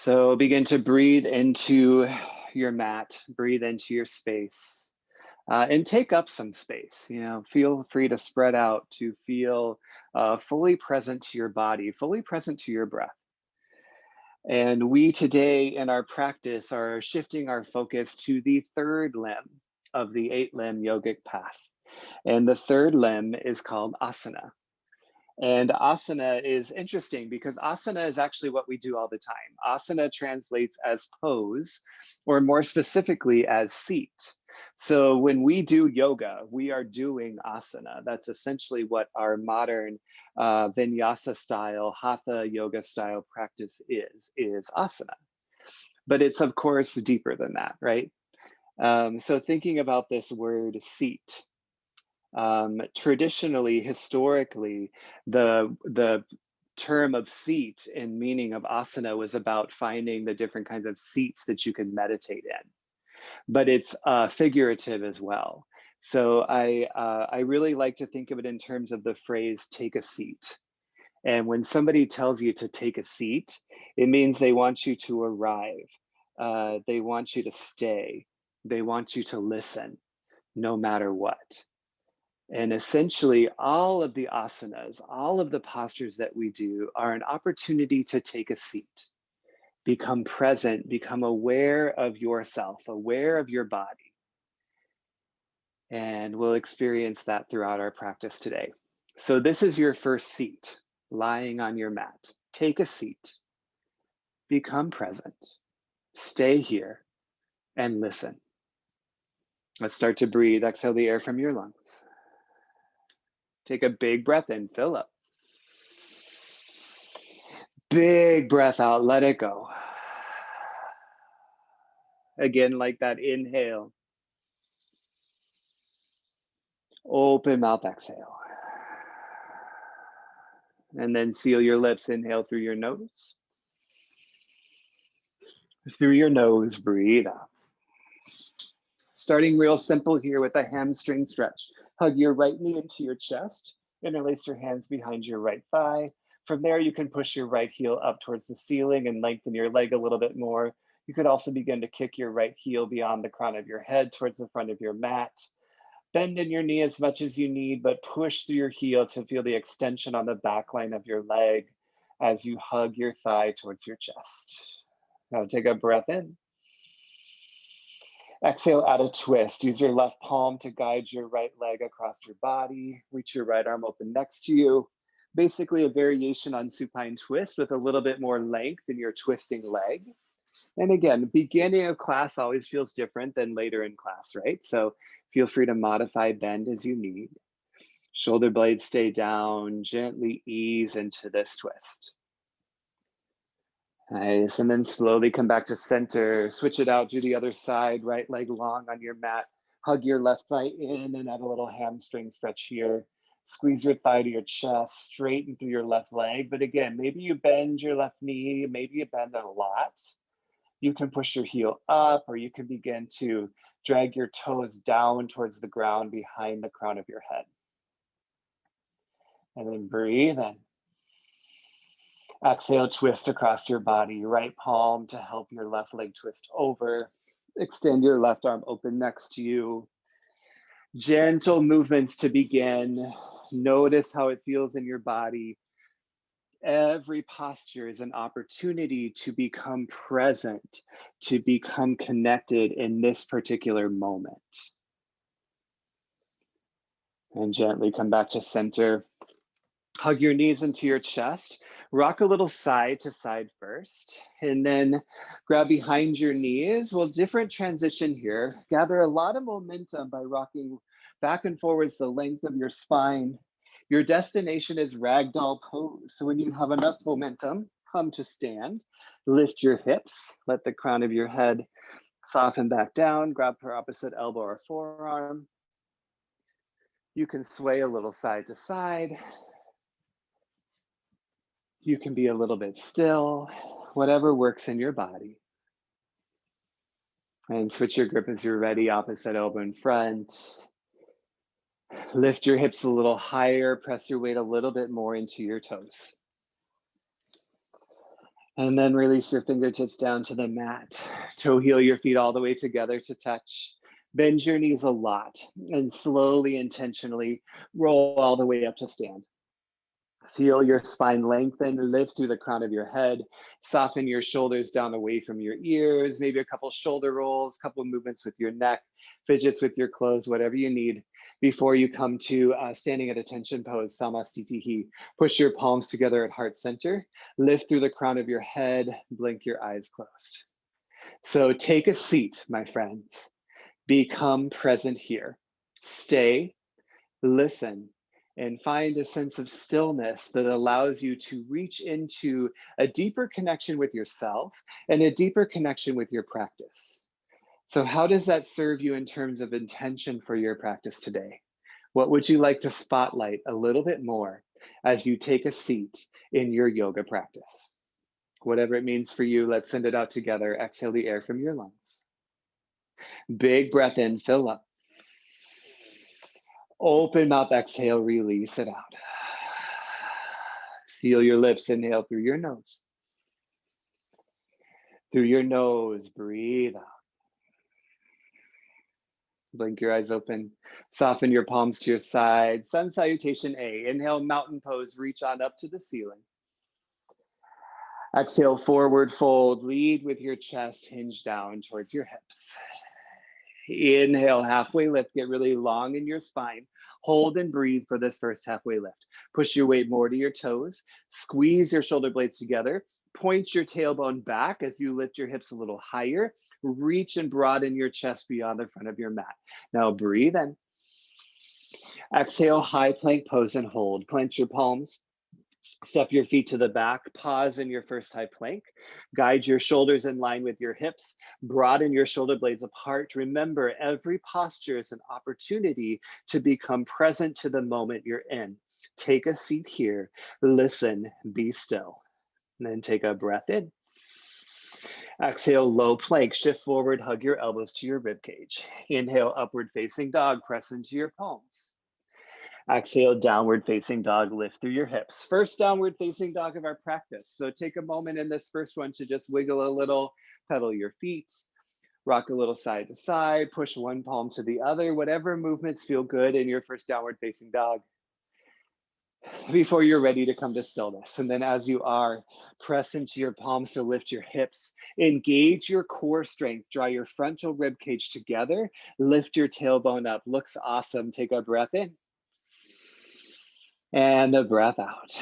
So begin to breathe into your mat, breathe into your space, and take up some space. Feel free to spread out to feel fully present to your body, fully present to your breath. And we today in our practice are shifting our focus to the third limb of the 8-limb yogic path. And the third limb is called asana. And asana is interesting because asana is actually what we do all the time. Asana translates as pose, or more specifically as seat. So when we do yoga, we are doing asana. That's essentially what our modern vinyasa style, hatha yoga style practice is asana. But it's of course deeper than that, right? So thinking about this word seat, traditionally, historically, the term of seat and meaning of asana was about finding the different kinds of seats that you could meditate in, but it's figurative as well. So I really like to think of it in terms of the phrase "take a seat." And when somebody tells you to take a seat, it means they want you to arrive. They want you to stay. They want you to listen, no matter what. And essentially, all of the asanas, all of the postures that we do are an opportunity to take a seat, become present, become aware of yourself, aware of your body. And we'll experience that throughout our practice today. So this is your first seat, lying on your mat. Take a seat, become present, stay here, and listen. Let's start to breathe. Exhale the air from your lungs. Take a big breath in, fill up. Big breath out, let it go. Again, like that inhale. Open mouth, exhale. And then seal your lips, inhale through your nose. Through your nose, breathe out. Starting real simple here with a hamstring stretch. Hug your right knee into your chest. Interlace your hands behind your right thigh. From there, you can push your right heel up towards the ceiling and lengthen your leg a little bit more. You could also begin to kick your right heel beyond the crown of your head towards the front of your mat. Bend in your knee as much as you need, but push through your heel to feel the extension on the back line of your leg as you hug your thigh towards your chest. Now take a breath in. Exhale, add a twist. Use your left palm to guide your right leg across your body. Reach your right arm open next to you. Basically a variation on supine twist with a little bit more length in your twisting leg. And again, beginning of class always feels different than later in class, right? So feel free to modify, bend as you need. Shoulder blades stay down, gently ease into this twist. Nice, and then slowly come back to center. Switch it out, do the other side, right leg long on your mat. Hug your left thigh in and add a little hamstring stretch here. Squeeze your thigh to your chest, straighten through your left leg. But again, maybe you bend your left knee, maybe you bend a lot. You can push your heel up, or you can begin to drag your toes down towards the ground behind the crown of your head. And then breathe in. Exhale, twist across your body, right palm to help your left leg twist over. Extend your left arm open next to you. Gentle movements to begin. Notice how it feels in your body. Every posture is an opportunity to become present, to become connected in this particular moment. And gently come back to center. Hug your knees into your chest. Rock a little side to side first, and then grab behind your knees. Well, different transition here. Gather a lot of momentum by rocking back and forwards the length of your spine. Your destination is ragdoll pose. So when you have enough momentum, come to stand. Lift your hips. Let the crown of your head soften back down. Grab her opposite elbow or forearm. You can sway a little side to side. You can be a little bit still, whatever works in your body. And switch your grip as you're ready, opposite elbow in front. Lift your hips a little higher, press your weight a little bit more into your toes. And then release your fingertips down to the mat. Toe heel your feet all the way together to touch. Bend your knees a lot and slowly, intentionally roll all the way up to stand. Feel your spine lengthen, lift through the crown of your head, soften your shoulders down away from your ears, maybe a couple shoulder rolls, couple movements with your neck, fidgets with your clothes, whatever you need before you come to standing at attention pose, Samastitihi. Push your palms together at heart center, lift through the crown of your head, blink your eyes closed. So take a seat, my friends. Become present here. Stay, listen, and find a sense of stillness that allows you to reach into a deeper connection with yourself and a deeper connection with your practice. So, how does that serve you in terms of intention for your practice today? What would you like to spotlight a little bit more as you take a seat in your yoga practice? Whatever it means for you, let's send it out together. Exhale the air from your lungs. Big breath in, fill up. Open mouth, exhale, release it out. Seal your lips, inhale through your nose. Through your nose, breathe out. Blink your eyes open. Soften your palms to your side. Sun salutation A. Inhale, mountain pose, reach on up to the ceiling. Exhale, forward fold. Lead with your chest hinge down towards your hips. Inhale, halfway lift, get really long in your spine. Hold and breathe for this first halfway lift. Push your weight more to your toes. Squeeze your shoulder blades together. Point your tailbone back as you lift your hips a little higher. Reach and broaden your chest beyond the front of your mat. Now breathe in. Exhale, high plank pose and hold. Clench your palms. Step your feet to the back, pause in your first high plank, guide your shoulders in line with your hips, broaden your shoulder blades apart. Remember, every posture is an opportunity to become present to the moment you're in. Take a seat here, listen, be still, and then take a breath in. Exhale, low plank, shift forward, hug your elbows to your rib cage. Inhale, upward facing dog, press into your palms. Exhale, downward facing dog, lift through your hips. First downward facing dog of our practice. So take a moment in this first one to just wiggle a little, pedal your feet, rock a little side to side, push one palm to the other, whatever movements feel good in your first downward facing dog before you're ready to come to stillness. And then as you are, press into your palms to lift your hips, engage your core strength, draw your frontal rib cage together, lift your tailbone up. Looks awesome. Take a breath in. And a breath out.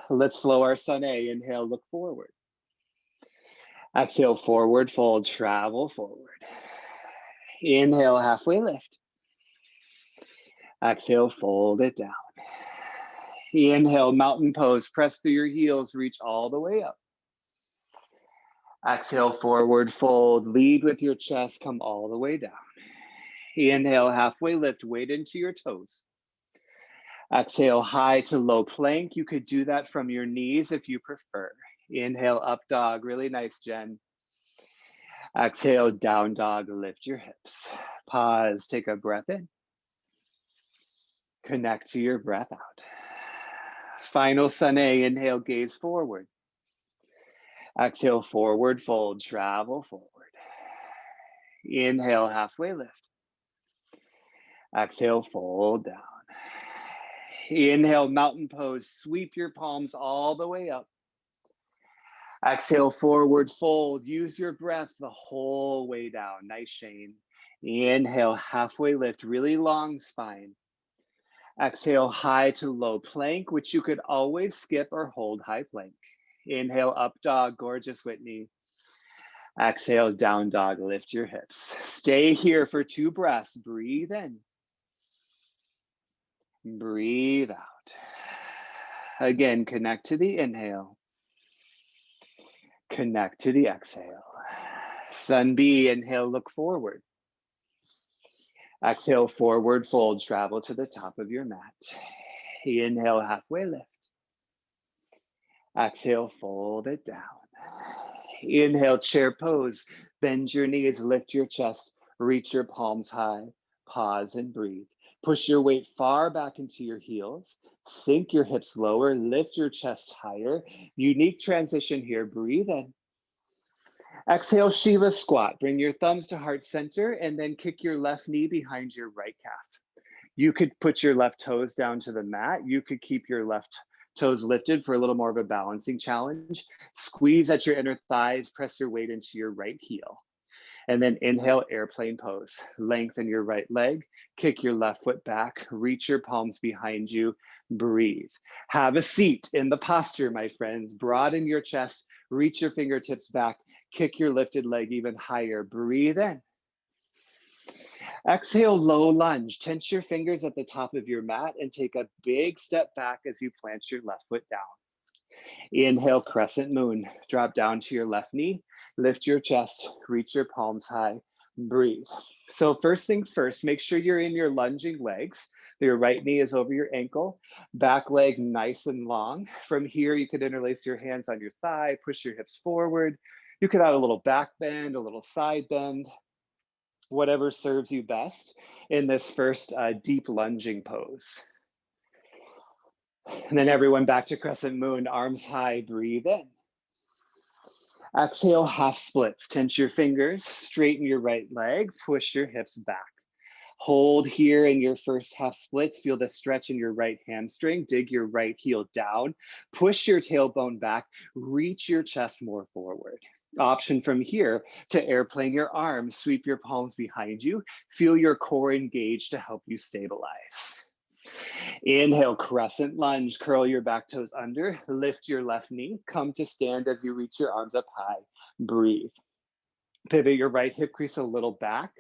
Let's flow our sun A. Inhale, look forward. Exhale, forward fold, travel forward. Inhale, halfway lift. Exhale, fold it down. Inhale, mountain pose, press through your heels, reach all the way up. Exhale, forward fold, lead with your chest, come all the way down. Inhale, halfway lift, weight into your toes. Exhale, high to low plank. You could do that from your knees if you prefer. Inhale, up dog. Really nice, Jen. Exhale, down dog. Lift your hips. Pause. Take a breath in. Connect to your breath out. Final sun A. Inhale, gaze forward. Exhale, forward fold. Travel forward. Inhale, halfway lift. Exhale, fold down. Inhale, mountain pose. Sweep your palms all the way up. Exhale, forward fold. Use your breath the whole way down. Nice, Shane. Inhale, halfway lift, really long spine. Exhale, high to low plank, which you could always skip or hold high plank. Inhale, up dog, gorgeous, Whitney. Exhale, down dog, lift your hips. Stay here for 2 breaths. Breathe in. Breathe out. Again, connect to the inhale. Connect to the exhale. Sun B, inhale, look forward. Exhale, forward fold, travel to the top of your mat. Inhale, halfway lift. Exhale, fold it down. Inhale, chair pose. Bend your knees, lift your chest, reach your palms high. Pause and breathe. Push your weight far back into your heels. Sink your hips lower, lift your chest higher. Unique transition here. Breathe in. Exhale, Shiva squat. Bring your thumbs to heart center and then kick your left knee behind your right calf. You could put your left toes down to the mat. You could keep your left toes lifted for a little more of a balancing challenge. Squeeze at your inner thighs, press your weight into your right heel. And then inhale, airplane pose. Lengthen your right leg, kick your left foot back, reach your palms behind you, breathe. Have a seat in the posture, my friends. Broaden your chest, reach your fingertips back, kick your lifted leg even higher. Breathe in. Exhale, low lunge. Tense your fingers at the top of your mat and take a big step back as you plant your left foot down. Inhale, crescent moon. Drop down to your left knee, lift your chest, reach your palms high, breathe. So first things first, make sure you're in your lunging legs. Your right knee is over your ankle, back leg nice and long. From here, you could interlace your hands on your thigh, push your hips forward. You could add a little back bend, a little side bend, whatever serves you best in this first deep lunging pose. And then everyone back to crescent moon, arms high, breathe in. Exhale, half splits. Tense your fingers, straighten your right leg, push your hips back. Hold here in your first half splits. Feel the stretch in your right hamstring. Dig your right heel down. Push your tailbone back. Reach your chest more forward. Option from here to airplane your arms. Sweep your palms behind you. Feel your core engage to help you stabilize. Inhale, crescent lunge. Curl your back toes under. Lift your left knee. Come to stand as you reach your arms up high. Breathe. Pivot your right hip crease a little back.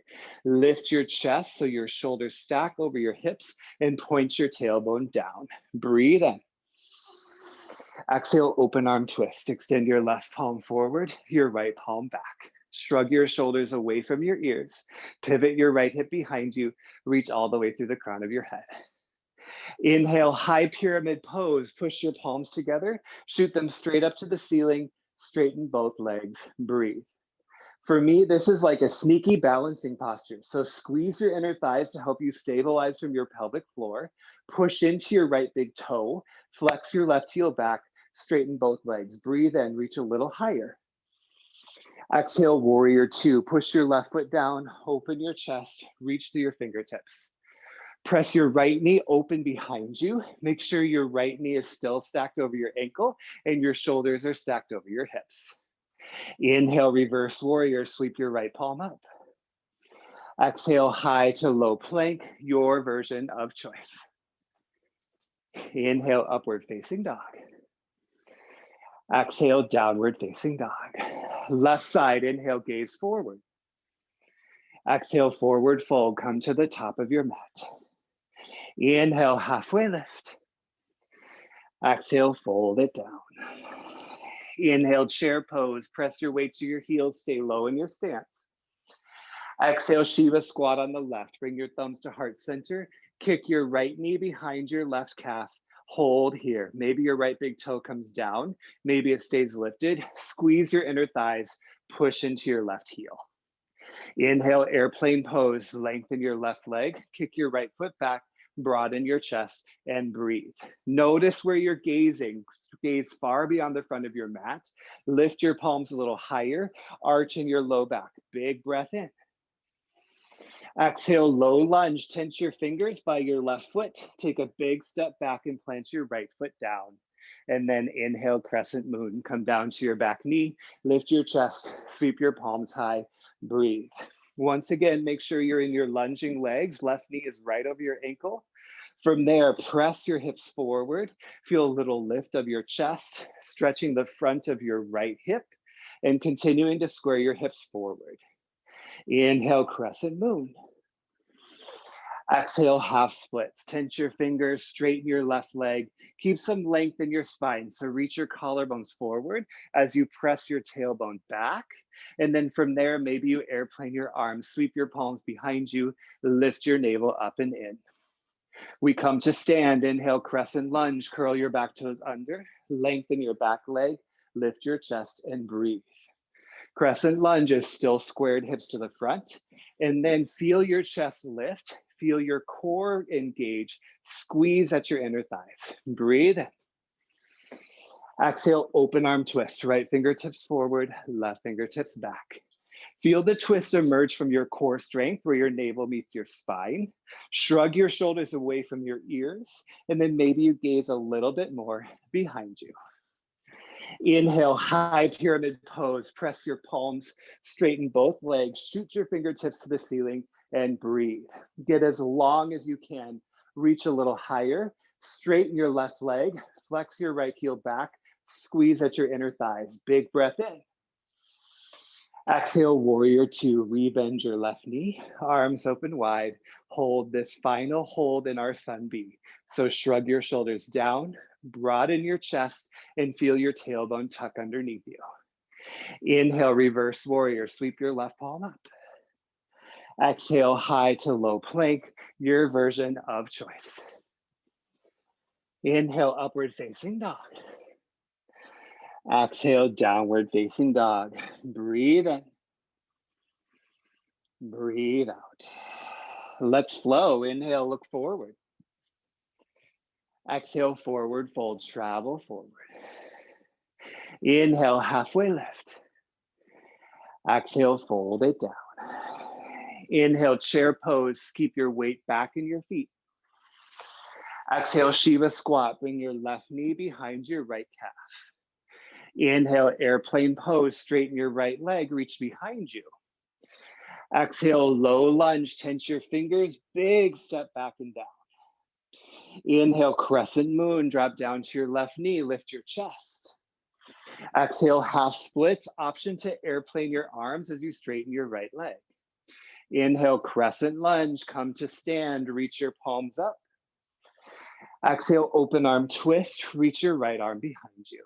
Lift your chest so your shoulders stack over your hips and point your tailbone down. Breathe in. Exhale, open arm twist. Extend your left palm forward, your right palm back. Shrug your shoulders away from your ears. Pivot your right hip behind you. Reach all the way through the crown of your head. Inhale, high pyramid pose. Push your palms together. Shoot them straight up to the ceiling. Straighten both legs. Breathe. For me, this is like a sneaky balancing posture. So squeeze your inner thighs to help you stabilize from your pelvic floor. Push into your right big toe. Flex your left heel back. Straighten both legs. Breathe in, reach a little higher. Exhale, warrior two. Push your left foot down. Open your chest. Reach through your fingertips. Press your right knee open behind you. Make sure your right knee is still stacked over your ankle and your shoulders are stacked over your hips. Inhale, reverse warrior, sweep your right palm up. Exhale, high to low plank, your version of choice. Inhale, upward facing dog. Exhale, downward facing dog. Left side, inhale, gaze forward. Exhale, forward fold, come to the top of your mat. Inhale, halfway lift. Exhale, fold it down. Inhale, chair pose. Press your weight to your heels. Stay low in your stance. Exhale, Shiva squat on the left. Bring your thumbs to heart center. Kick your right knee behind your left calf. Hold here. Maybe your right big toe comes down. Maybe it stays lifted. Squeeze your inner thighs. Push into your left heel. Inhale, airplane pose. Lengthen your left leg. Kick your right foot back. Broaden your chest and breathe. Notice where you're gazing. Gaze far beyond the front of your mat. Lift your palms a little higher. Arch in your low back. Big breath in. Exhale, low lunge. Tense your fingers by your left foot. Take a big step back and plant your right foot down. And then inhale, crescent moon. Come down to your back knee. Lift your chest. Sweep your palms high. Breathe. Once again, make sure you're in your lunging legs. Left knee is right over your ankle. From there, press your hips forward. Feel a little lift of your chest, stretching the front of your right hip and continuing to square your hips forward. Inhale, crescent moon. Exhale, half splits. Tense your fingers, straighten your left leg. Keep some length in your spine. So reach your collarbones forward as you press your tailbone back. And then from there, maybe you airplane your arms, sweep your palms behind you, lift your navel up and in. We come to stand. Inhale, crescent lunge. Curl your back toes under. Lengthen your back leg. Lift your chest and breathe. Crescent lunge is still squared hips to the front. And then feel your chest lift. Feel your core engage. Squeeze at your inner thighs. Breathe in. Exhale, open arm twist. Right fingertips forward, left fingertips back. Feel the twist emerge from your core strength where your navel meets your spine. Shrug your shoulders away from your ears, and then maybe you gaze a little bit more behind you. Inhale, high pyramid pose. Press your palms, straighten both legs, shoot your fingertips to the ceiling, and breathe. Get as long as you can. Reach a little higher. Straighten your left leg, flex your right heel back, squeeze at your inner thighs. Big breath in. Exhale, warrior two, rebend your left knee, arms open wide. Hold this final hold in our sun B. So shrug your shoulders down, broaden your chest, and feel your tailbone tuck underneath you. Inhale, reverse warrior, sweep your left palm up. Exhale, high to low plank, your version of choice. Inhale, upward facing dog. Exhale, downward facing dog. Breathe in. Breathe out. Let's flow. Inhale, look forward. Exhale, forward fold, travel forward. Inhale, halfway lift. Exhale, fold it down. Inhale, chair pose. Keep your weight back in your feet. Exhale, Shiva squat. Bring your left knee behind your right calf. Inhale, airplane pose. Straighten your right leg. Reach behind you. Exhale, low lunge. Tense your fingers. Big step back and down. Inhale, crescent moon. Drop down to your left knee. Lift your chest. Exhale, half splits. Option to airplane your arms as you straighten your right leg. Inhale, crescent lunge. Come to stand. Reach your palms up. Exhale, open arm twist. Reach your right arm behind you.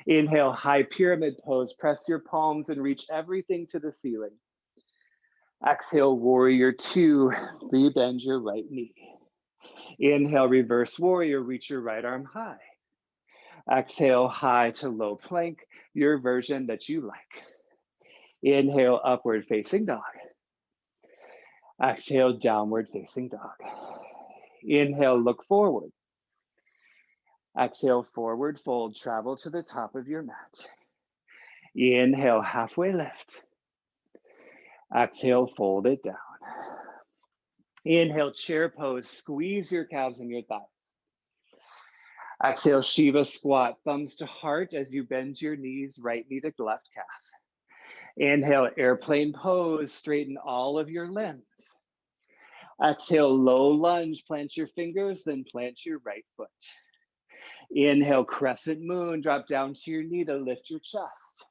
Inhale, high pyramid pose. Press your palms and reach everything to the ceiling. Exhale, warrior two. Rebend your right knee. Inhale, reverse warrior. Reach your right arm high. Exhale, high to low plank, your version that you like. Inhale, upward facing dog. Exhale, downward facing dog. Inhale, look forward. Exhale, forward fold, travel to the top of your mat. Inhale, halfway lift. Exhale, fold it down. Inhale, chair pose, squeeze your calves and your thighs. Exhale, Shiva squat, thumbs to heart as you bend your knees, right knee to left calf. Inhale, airplane pose, straighten all of your limbs. Exhale, low lunge, plant your fingers, then plant your right foot. Inhale, crescent moon, drop down to your knee to lift your chest.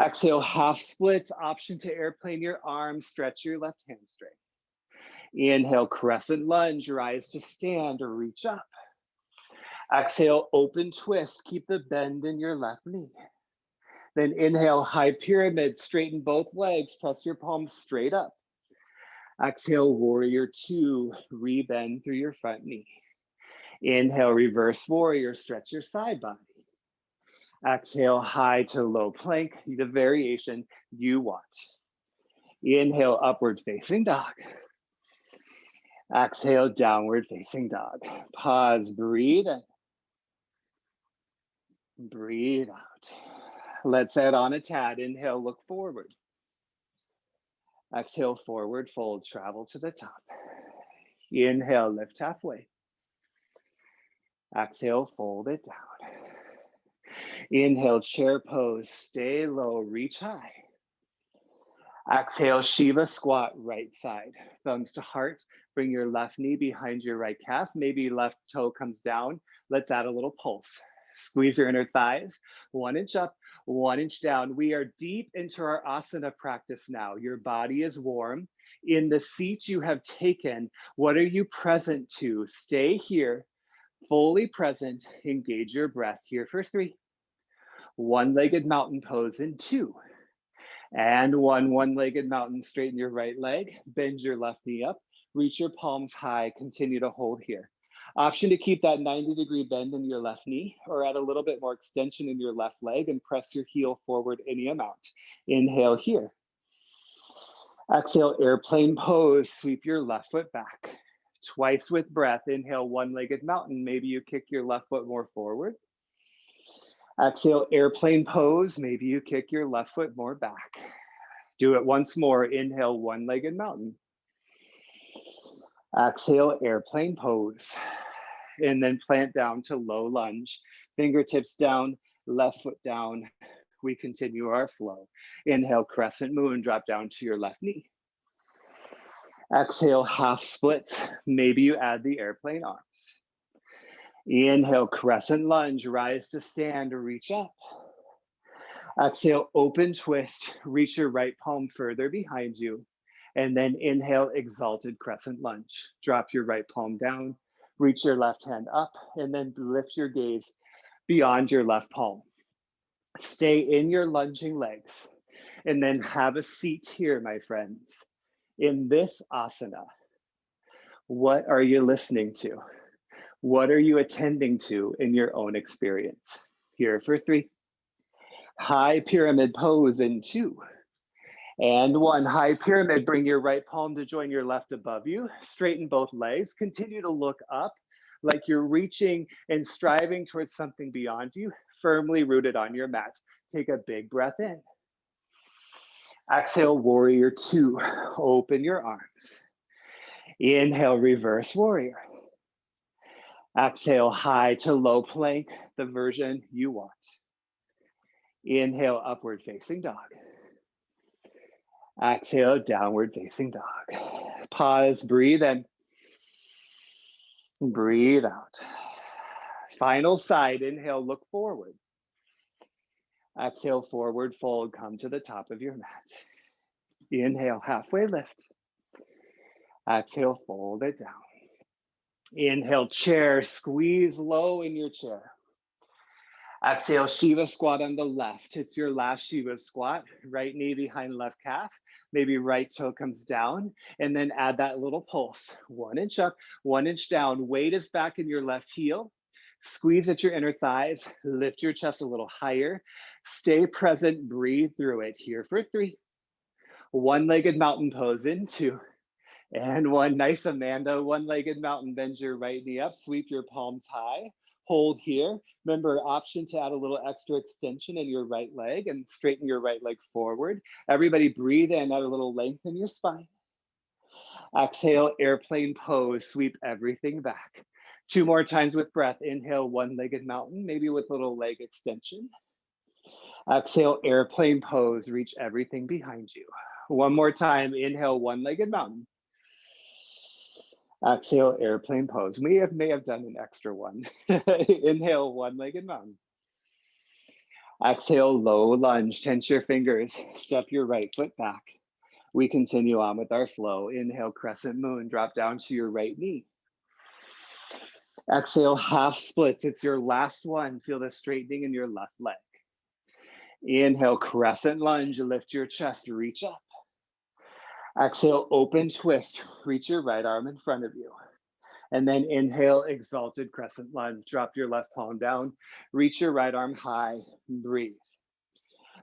Exhale, half splits, option to airplane your arms, stretch your left hamstring. Inhale, crescent lunge, rise to stand or reach up. Exhale, open twist, keep the bend in your left knee. Then inhale, high pyramid, straighten both legs, press your palms straight up. Exhale, warrior two, rebend through your front knee. Inhale, reverse warrior, stretch your side body. Exhale, high to low plank, the variation you want. Inhale, upward facing dog. Exhale, downward facing dog. Pause, breathe in. Breathe out. Let's add on a tad. Inhale, look forward. Exhale, forward fold, travel to the top. Inhale, lift halfway. Exhale, fold it down. Inhale, chair pose, stay low, reach high. Exhale, Shiva squat, right side. Thumbs to heart, bring your left knee behind your right calf. Maybe left toe comes down. Let's add a little pulse. Squeeze your inner thighs, 1 inch up, 1 inch down. We are deep into our asana practice now. Your body is warm. In the seat you have taken, what are you present to? Stay here, fully present, engage your breath. Here for 3. One-legged mountain pose in 2. And 1, one-legged mountain, straighten your right leg, bend your left knee up, reach your palms high, continue to hold here. Option to keep that 90-degree bend in your left knee or add a little bit more extension in your left leg and press your heel forward any amount. Inhale here. Exhale, airplane pose. Sweep your left foot back. Twice with breath. Inhale, one-legged mountain. Maybe you kick your left foot more forward. Exhale, airplane pose. Maybe you kick your left foot more back. Do it once more. Inhale, one-legged mountain. Exhale, airplane pose. And then plant down to low lunge. Fingertips down, left foot down. We continue our flow. Inhale, crescent moon, drop down to your left knee. Exhale, half splits. Maybe you add the airplane arms. Inhale, crescent lunge, rise to stand, reach up. Exhale, open twist, reach your right palm further behind you. And then inhale, exalted crescent lunge. Drop your right palm down, reach your left hand up, and then lift your gaze beyond your left palm. Stay in your lunging legs, and then have a seat here, my friends. In this asana, what are you listening to? What are you attending to in your own experience? Here for 3. High pyramid pose in 2. And 1, high pyramid, bring your right palm to join your left above you. Straighten both legs, continue to look up like you're reaching and striving towards something beyond you, firmly rooted on your mat. Take a big breath in. Exhale, warrior 2, open your arms. Inhale, reverse warrior. Exhale, high to low plank, the version you want. Inhale, upward facing dog. Exhale, downward facing dog. Pause, breathe in. Breathe out. Final side, inhale, look forward. Exhale, forward fold, come to the top of your mat. Inhale, halfway lift. Exhale, fold it down. Inhale, chair, squeeze low in your chair. Exhale, Shiva squat on the left. It's your last Shiva squat. Right knee behind left calf. Maybe right toe comes down, and then add that little pulse. 1 inch up, 1 inch down. Weight is back in your left heel. Squeeze at your inner thighs. Lift your chest a little higher. Stay present, breathe through it. Here for 3. One-legged mountain pose in 2. And 1, nice Amanda, one-legged mountain, bend your right knee up, sweep your palms high, hold here. Remember, option to add a little extra extension in your right leg and straighten your right leg forward. Everybody breathe in, add a little length in your spine. Exhale, airplane pose, sweep everything back. 2 more times with breath. Inhale, one-legged mountain, maybe with a little leg extension. Exhale, airplane pose, reach everything behind you. 1 more time, inhale, one-legged mountain. Exhale, airplane pose. We may have done an extra one. Inhale, one-legged mountain. Exhale, low lunge. Tense your fingers. Step your right foot back. We continue on with our flow. Inhale, crescent moon. Drop down to your right knee. Exhale, half splits. It's your last one. Feel the straightening in your left leg. Inhale, crescent lunge. Lift your chest. Reach up. Exhale, open twist. Reach your right arm in front of you. And then inhale, exalted crescent lunge. Drop your left palm down. Reach your right arm high. Breathe.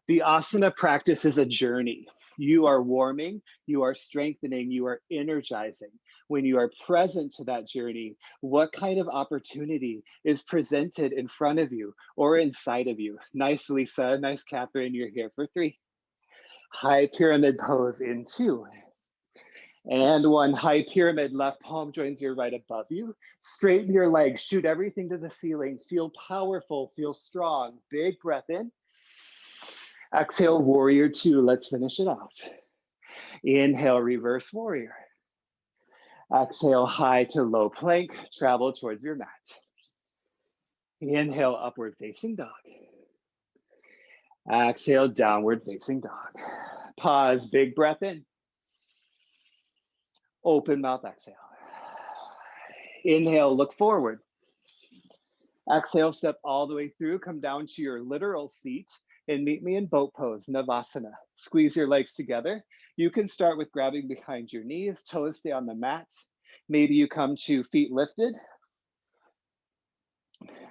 The asana practice is a journey. You are warming, you are strengthening, you are energizing. When you are present to that journey, what kind of opportunity is presented in front of you or inside of you? Nice, Lisa. Nice, Catherine. You're here for 3. High pyramid pose in 2. And 1, high pyramid, left palm joins your right above you. Straighten your legs, shoot everything to the ceiling. Feel powerful, feel strong. Big breath in. Exhale, warrior 2. Let's finish it out. Inhale, reverse warrior. Exhale, high to low plank. Travel towards your mat. Inhale, upward facing dog. Exhale, downward facing dog. Pause, big breath in. Open mouth, exhale. Inhale, look forward. Exhale, step all the way through. Come down to your literal seat and meet me in boat pose, Navasana. Squeeze your legs together. You can start with grabbing behind your knees, toes stay on the mat. Maybe you come to feet lifted.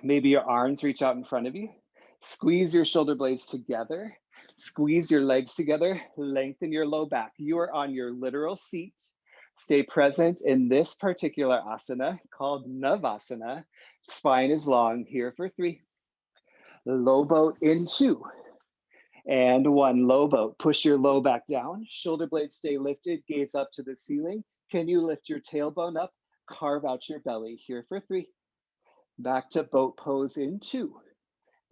Maybe your arms reach out in front of you. Squeeze your shoulder blades together. Squeeze your legs together, lengthen your low back. You are on your literal seat. Stay present in this particular asana called Navasana. Spine is long. Here for 3. Low boat in 2. And 1, low boat. Push your low back down. Shoulder blades stay lifted. Gaze up to the ceiling. Can you lift your tailbone up? Carve out your belly. Here for 3. Back to boat pose in 2.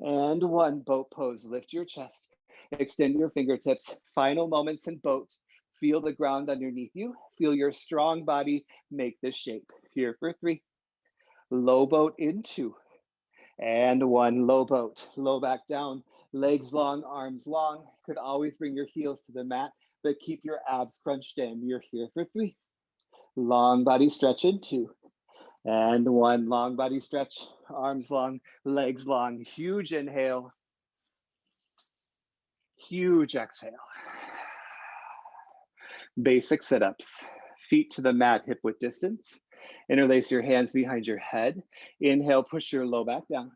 And 1, boat pose. Lift your chest. Extend your fingertips. Final moments in boat. Feel the ground underneath you. Feel your strong body make this shape. Here for 3. Low boat in 2. And 1, low boat. Low back down. Legs long, arms long. Could always bring your heels to the mat, but keep your abs crunched in. You're here for 3. Long body stretch in 2. And 1, long body stretch. Arms long, legs long. Huge inhale. Huge exhale. Basic sit-ups. Feet to the mat, hip width distance. Interlace your hands behind your head. Inhale, push your low back down.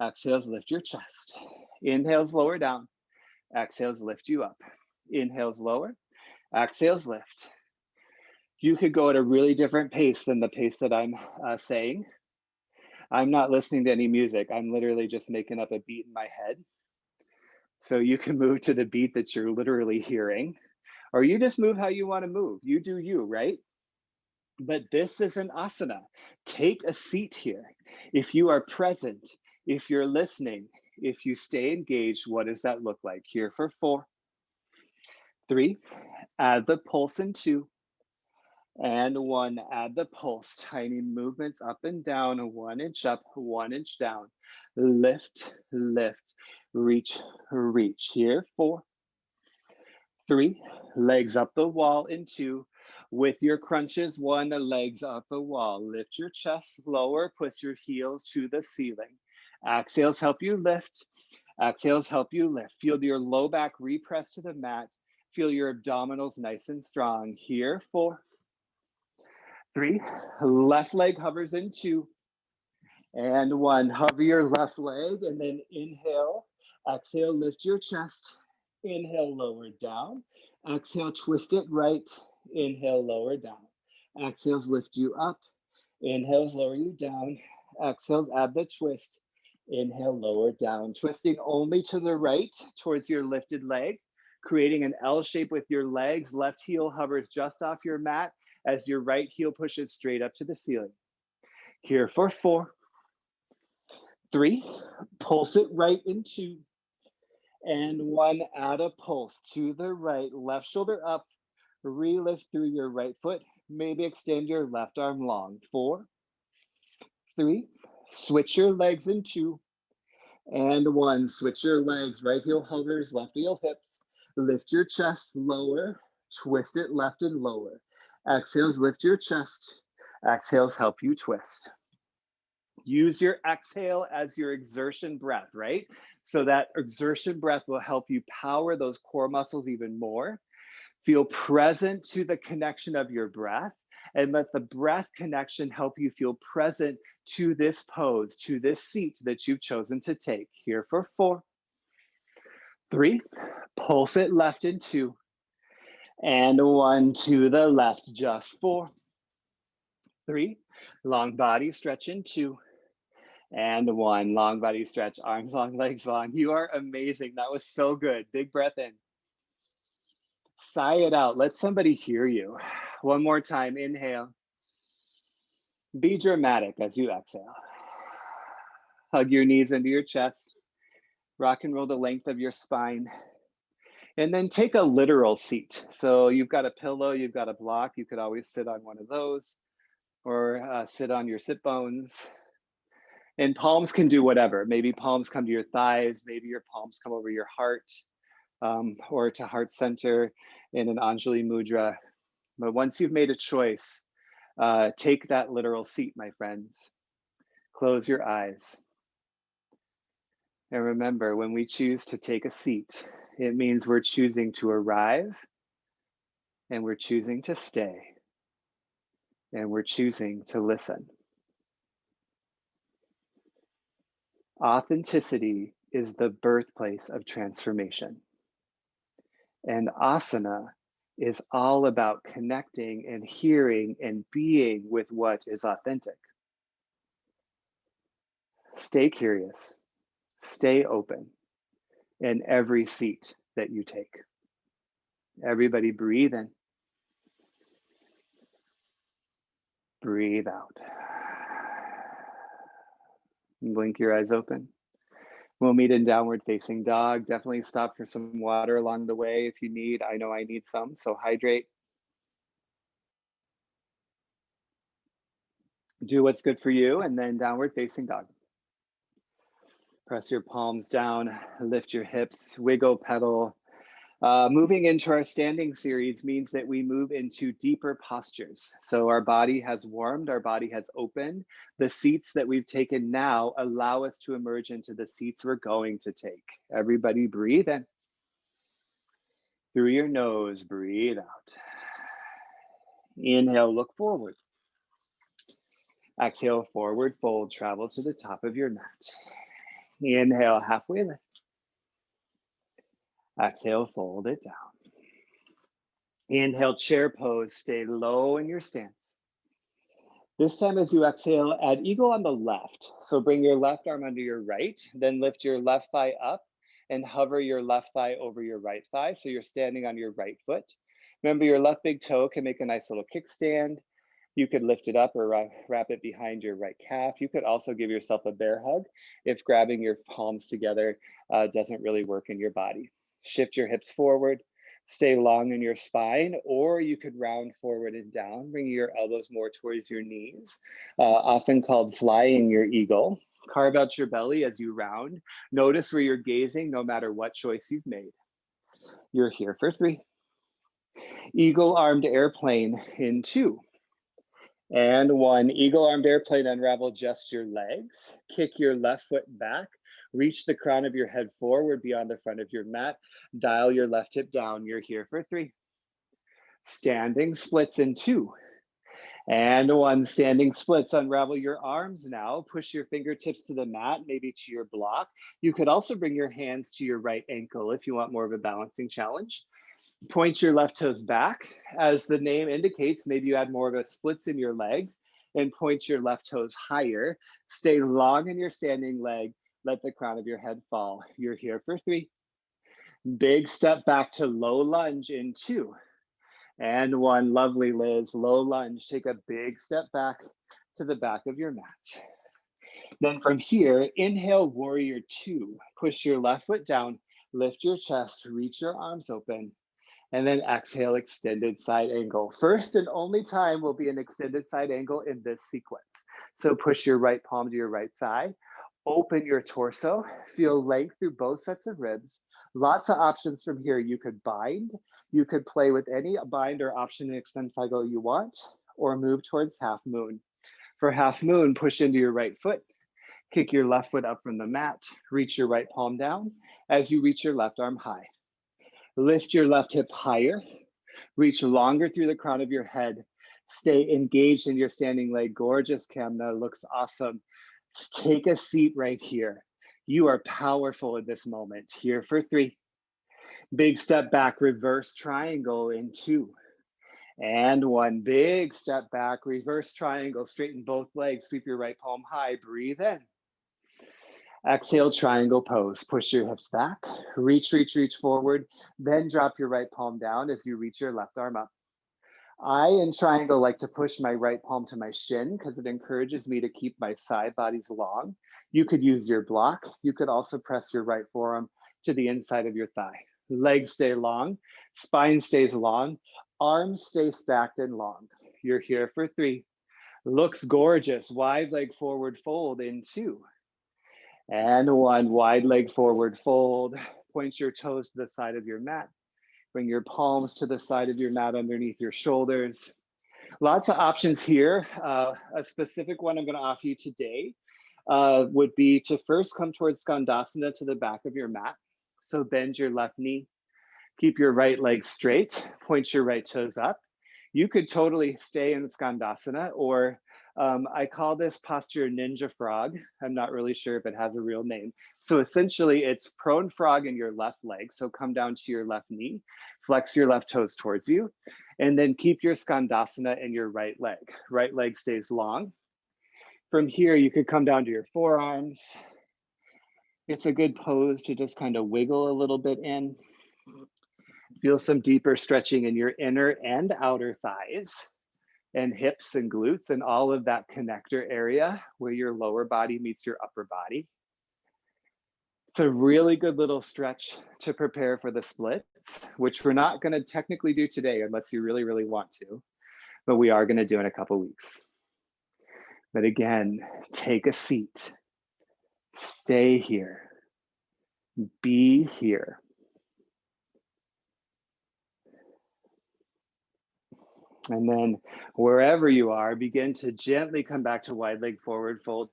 Exhales, lift your chest. Inhales, lower down. Exhales, lift you up. Inhales, lower. Exhales, lift. You could go at a really different pace than the pace that I'm saying. I'm not listening to any music. I'm literally just making up a beat in my head. So you can move to the beat that you're literally hearing, or you just move how you want to move. You do you, right? But this is an asana. Take a seat here. If you are present, if you're listening, if you stay engaged, what does that look like? Here for 4, 3, add the pulse in 2, and 1, add the pulse. Tiny movements up and down, 1 inch up, 1 inch down. Lift, lift, reach, reach. Here, 4, 3, legs up the wall in 2. With your crunches, 1, legs up the wall. Lift your chest lower, push your heels to the ceiling. Exhales help you lift. Exhales help you lift. Feel your low back repress to the mat. Feel your abdominals nice and strong. Here, 4, 3, left leg hovers in 2. And 1, hover your left leg and then inhale. Exhale, lift your chest. Inhale, lower down. Exhale, twist it right. Inhale, lower down. Exhales, lift you up. Inhales, lower you down. Exhales, add the twist. Inhale, lower down. Twisting only to the right towards your lifted leg, creating an L shape with your legs. Left heel hovers just off your mat as your right heel pushes straight up to the ceiling. Here for 4, 3, pulse it right in 2, and 1, add a pulse to the right. Left shoulder up, relift through your right foot. Maybe extend your left arm long. 4, 3, switch your legs in 2, and 1, switch your legs. Right heel hovers, left heel hips. Lift your chest lower, twist it left and lower. Exhales, lift your chest. Exhales, help you twist. Use your exhale as your exertion breath, right? So that exertion breath will help you power those core muscles even more. Feel present to the connection of your breath, and let the breath connection help you feel present to this pose, to this seat that you've chosen to take. Here for 4, 3, pulse it left in 2, and 1 to the left, just 4, 3, long body stretch in 2, and 1, long body stretch, arms long, legs long. You are amazing. That was so good. Big breath in. Sigh it out. Let somebody hear you. One more time. Inhale. Be dramatic as you exhale. Hug your knees into your chest. Rock and roll the length of your spine. And then take a literal seat. So you've got a pillow, you've got a block. You could always sit on one of those, or sit on your sit bones. And palms can do whatever. Maybe palms come to your thighs. Maybe your palms come over your heart, or to heart center in an Anjali Mudra. But once you've made a choice, take that literal seat, my friends. Close your eyes. And remember, when we choose to take a seat, it means we're choosing to arrive, and we're choosing to stay, and we're choosing to listen. Authenticity is the birthplace of transformation. And asana is all about connecting and hearing and being with what is authentic. Stay curious, stay open in every seat that you take. Everybody breathe in, breathe out. Blink your eyes open. We'll meet in downward facing dog. Definitely stop for some water along the way if you need. I know I need some, so hydrate. Do what's good for you, and then downward facing dog. Press your palms down, lift your hips, wiggle, pedal. Moving into our standing series means that we move into deeper postures. So our body has warmed, our body has opened. The seats that we've taken now allow us to emerge into the seats we're going to take. Everybody breathe in. Through your nose, breathe out. Inhale, look forward. Exhale, forward fold, travel to the top of your mat. Inhale, halfway lift. Exhale, fold it down. Inhale, chair pose, stay low in your stance. This time as you exhale, add eagle on the left. So bring your left arm under your right, then lift your left thigh up and hover your left thigh over your right thigh. So you're standing on your right foot. Remember, your left big toe can make a nice little kickstand. You could lift it up or wrap it behind your right calf. You could also give yourself a bear hug if grabbing your palms together doesn't really work in your body. Shift your hips forward, stay long in your spine, or you could round forward and down, bringing your elbows more towards your knees, often called flying your eagle. Carve out your belly as you round. Notice where you're gazing, no matter what choice you've made. You're here for 3. Eagle armed airplane in 2. And 1, eagle armed airplane, unravel just your legs, kick your left foot back, reach the crown of your head forward beyond the front of your mat, dial your left hip down. You're here for 3. Standing splits in 2. And 1, standing splits, unravel your arms now, push your fingertips to the mat, maybe to your block. You could also bring your hands to your right ankle if you want more of a balancing challenge. Point your left toes back. As the name indicates, maybe you add more of a splits in your leg and point your left toes higher. Stay long in your standing leg. Let the crown of your head fall. You're here for 3. Big step back to low lunge in 2. And 1, lovely Liz, low lunge. Take a big step back to the back of your mat. Then from here, inhale, warrior 2. Push your left foot down, lift your chest, reach your arms open. And then exhale, extended side angle. First and only time will be an extended side angle in this sequence. So push your right palm to your right thigh, open your torso, feel length through both sets of ribs. Lots of options from here. You could bind, you could play with any bind or option in extended side angle you want, or move towards half moon. For half moon, push into your right foot, kick your left foot up from the mat, reach your right palm down as you reach your left arm high. Lift your left hip higher, reach longer through the crown of your head. Stay engaged in your standing leg. Gorgeous, Kamna, looks awesome. Take a seat right here. You are powerful in this moment. Here for 3. Big step back, reverse triangle in 2. And 1, big step back, reverse triangle, straighten both legs, sweep your right palm high, breathe in. Exhale, triangle pose. Push your hips back, reach, reach, reach forward, then drop your right palm down as you reach your left arm up. I in triangle like to push my right palm to my shin because it encourages me to keep my side bodies long. You could use your block. You could also press your right forearm to the inside of your thigh. Legs stay long, spine stays long, arms stay stacked and long. You're here for 3. Looks gorgeous. Wide leg forward fold in 2. And 1, wide leg forward fold. Point your toes to the side of your mat. Bring your palms to the side of your mat underneath your shoulders. Lots of options here. A specific one I'm going to offer you today would be to first come towards Skandasana to the back of your mat. So bend your left knee, keep your right leg straight, point your right toes up. You could totally stay in Skandasana or I call this posture ninja frog. I'm not really sure if it has a real name. So essentially it's prone frog in your left leg. So come down to your left knee, flex your left toes towards you, and then keep your skandasana in your right leg. Right leg stays long. From here, you could come down to your forearms. It's a good pose to just kind of wiggle a little bit in. Feel some deeper stretching in your inner and outer thighs and hips and glutes and all of that connector area where your lower body meets your upper body. It's a really good little stretch to prepare for the splits, which we're not going to technically do today unless you really, really want to, but we are going to do in a couple weeks. But again, take a seat, stay here, be here. And then wherever you are, begin to gently come back to wide leg forward fold.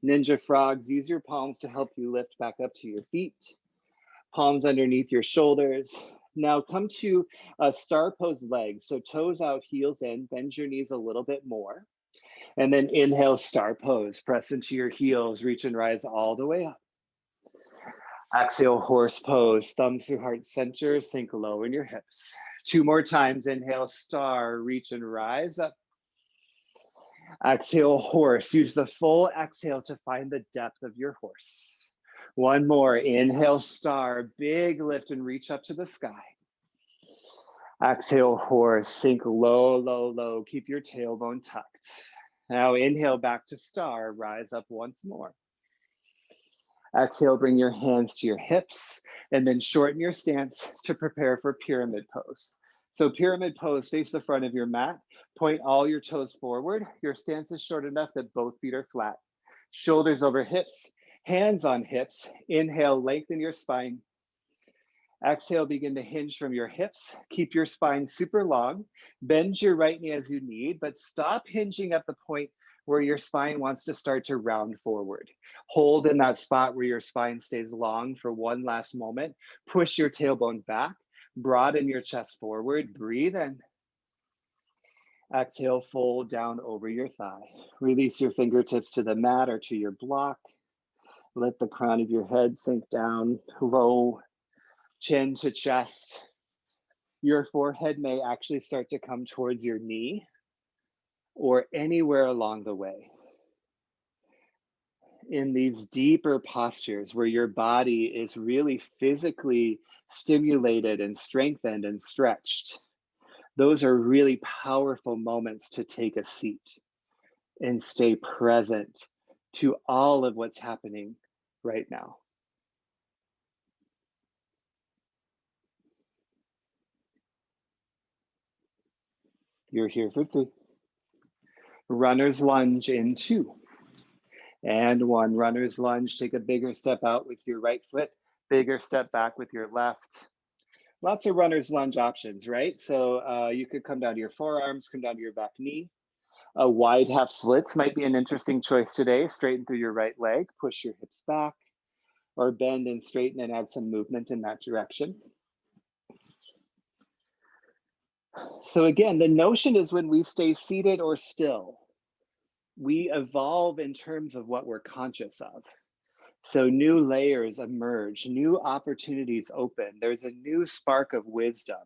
Ninja frogs, use your palms to help you lift back up to your feet. Palms underneath your shoulders. Now come to a star pose legs. So toes out, heels in, bend your knees a little bit more. And then inhale, star pose. Press into your heels, reach and rise all the way up. Exhale, horse pose, thumbs through heart center, sink low in your hips. 2 more times, inhale, star, reach and rise up. Exhale, horse, use the full exhale to find the depth of your horse. 1 more, inhale, star, big lift and reach up to the sky. Exhale, horse, sink low, low, low, keep your tailbone tucked. Now inhale back to star, rise up once more. Exhale, bring your hands to your hips and then shorten your stance to prepare for pyramid pose. So pyramid pose, face the front of your mat, point all your toes forward. Your stance is short enough that both feet are flat. Shoulders over hips, hands on hips. Inhale, lengthen your spine. Exhale, begin to hinge from your hips. Keep your spine super long. Bend your right knee as you need, but stop hinging at the point where your spine wants to start to round forward. Hold in that spot where your spine stays long for one last moment. Push your tailbone back, broaden your chest forward, breathe in. Exhale, fold down over your thigh. Release your fingertips to the mat or to your block. Let the crown of your head sink down low, chin to chest. Your forehead may actually start to come towards your knee or anywhere along the way. In these deeper postures where your body is really physically stimulated and strengthened and stretched, those are really powerful moments to take a seat and stay present to all of what's happening right now. You're here for 3. Runner's lunge in 2. And 1, runner's lunge. Take a bigger step out with your right foot, bigger step back with your left. Lots of runner's lunge options, right? So you could come down to your forearms, come down to your back knee. A wide half splits might be an interesting choice today. Straighten through your right leg, push your hips back, or bend and straighten and add some movement in that direction. So again, the notion is when we stay seated or still, we evolve in terms of what we're conscious of. So new layers emerge, new opportunities open. There's a new spark of wisdom